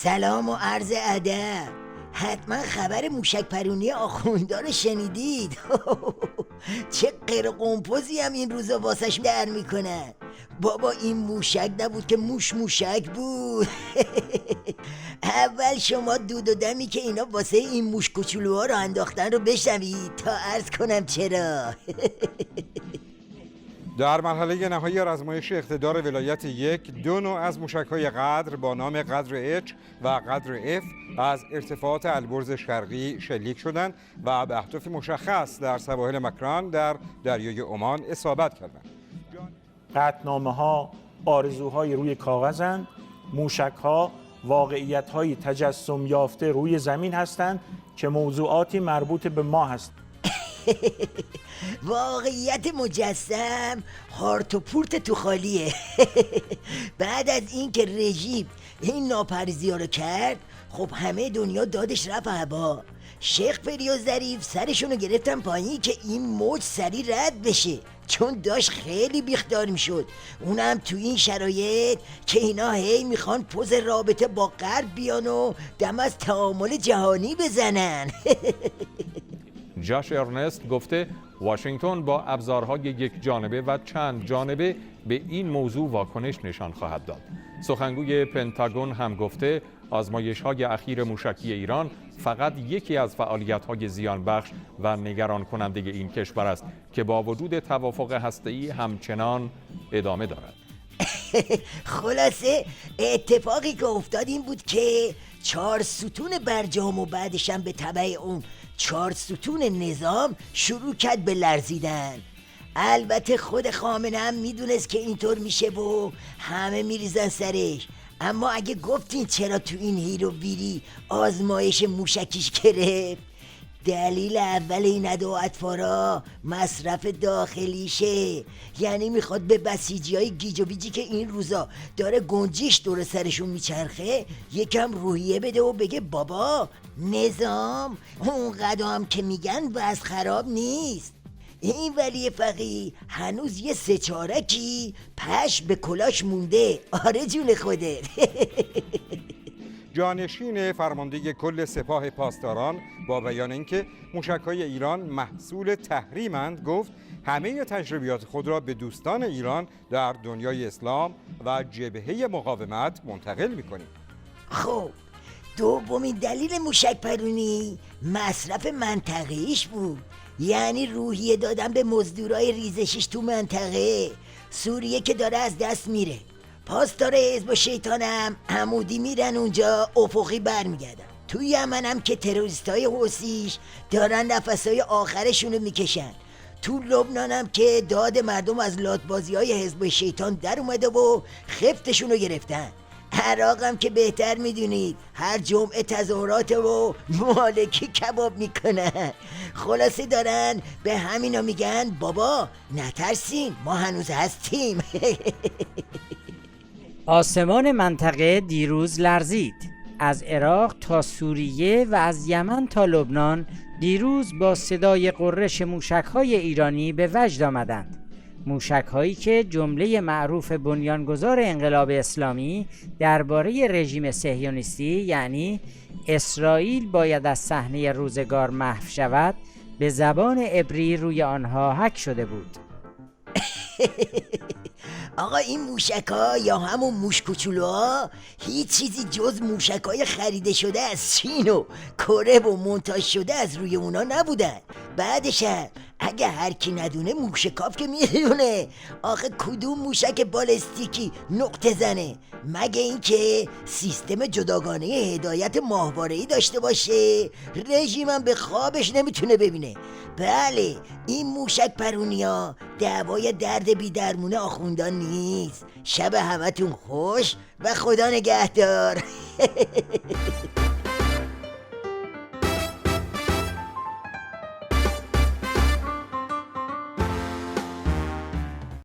سلام و عرض ادب. حتما خبر موشک پرونی آخوندا رو شنیدید. چه قرقمپوزی هم این روزا واسش در میکنن. بابا این موشک نبود که موشک بود. اول شما دود و دمی که اینا واسه این موش کوچولوها رو انداختن رو بشنوید تا عرض کنم چرا. در مرحله نهایی آزمایش اقتدار ولایت 1 دو نوع از موشک‌های قدر با نام قدر H و قدر F از ارتفاعات البرز شرقی شلیک شدند و به اهداف مشخص در سواحل مکران در دریای عمان اصابت کردند. قطعنامه‌ها آرزوهای روی کاغذند، موشک‌ها واقعیت‌های تجسم یافته روی زمین هستند که موضوعاتی مربوط به ما هستند. واقعیت مجسم هارت و پورت تو خالیه. بعد از این که رژیم این ناپرزی ها رو کرد، خب همه دنیا دادش رفت هوا. شیخ پریا ظریف سرشونو گرفتن پایین که این موج سری رد بشه، چون داشت خیلی بیخدار میشد، اونم تو این شرایط که اینا هی میخوان پوز رابطه با غرب بیان و دم از تعامل جهانی بزنن. جاش ارنست گفته واشنگتن با ابزارهای یک جانبه و چند جانبه به این موضوع واکنش نشان خواهد داد. سخنگوی پنتاگون هم گفته آزمایش‌های اخیر موشکی ایران فقط یکی از فعالیت‌های زیان بخش و نگران کننده این کشور است که با وجود توافق هسته‌ای همچنان ادامه دارد. خلاصه اتفاقی که افتاد این بود که 4 ستون برجام و بعدش هم به تبع اون 4 ستون نظام شروع کرد به لرزیدن. البته خود خامنه هم میدونست که اینطور میشه و همه میریزن سرش، اما اگه گفتین چرا تو این هیرو بیری آزمایش موشکیش گرفت، دلیل اول این اطفارا مصرف داخلیشه. یعنی میخواد به بسیجی های گیج و بیجی که این روزا داره گنجیش دور سرشون میچرخه یکم روحیه بده و بگه بابا نظام اون قدم که میگن بس خراب نیست. این ولی فقیه هنوز یه 3/4 پش به کلاش مونده. آره جون خودت. جانشین فرمانده کل سپاه پاسداران با بیان اینکه موشک‌های ایران محصول تحریمند گفت همه تجربیات خود را به دوستان ایران در دنیای اسلام و جبهه مقاومت منتقل می‌کنیم. خب دومین دلیل موشک پرونی مصرف منطقه‌ایش بود، یعنی روحیه دادن به مزدورای ریزشیش تو منطقه. سوریه که داره از دست میره، پاسدار حزب شیطانم عمودی میرن اونجا افقی برمیگردن. توی یمن هم که تروریستای حوثیش دارن نفسای آخرشونو میکشن. تو لبنان هم که داد مردم از لاتبازی های حزب شیطان در اومده و خفتشونو گرفتن. عراق هم که بهتر میدونید هر جمعه تظاهرات و مالکی کباب میکنن. خلاصه دارن به همینا میگن بابا نترسین ما هنوز هستیم. آسمان منطقه دیروز لرزید. از عراق تا سوریه و از یمن تا لبنان دیروز با صدای غرش موشک‌های ایرانی به وجد آمدند. موشک‌هایی که جمله معروف بنیانگذار انقلاب اسلامی درباره رژیم صهیونیستی یعنی اسرائیل باید از صحنه روزگار محو شود به زبان عبری روی آنها حک شده بود. آقا این موشک‌ها یا همون موش کوچولوها هیچ چیزی جز موشک‌های خریده شده از چین و کره و مونتاژ شده از روی اونا نبودن. بعدش اگه هر کی ندونه موشکاف که میدونه. آخه کدوم موشک بالستیکی نقطه زنه مگه اینکه سیستم جداگانه هدایت ماهواره‌ای داشته باشه؟ رژیمم به خوابش نمیتونه ببینه. بله این موشک پرونیا دعوای درد بی درمونه آخوندان نیست. شب همتون خوش و خدا نگهدار.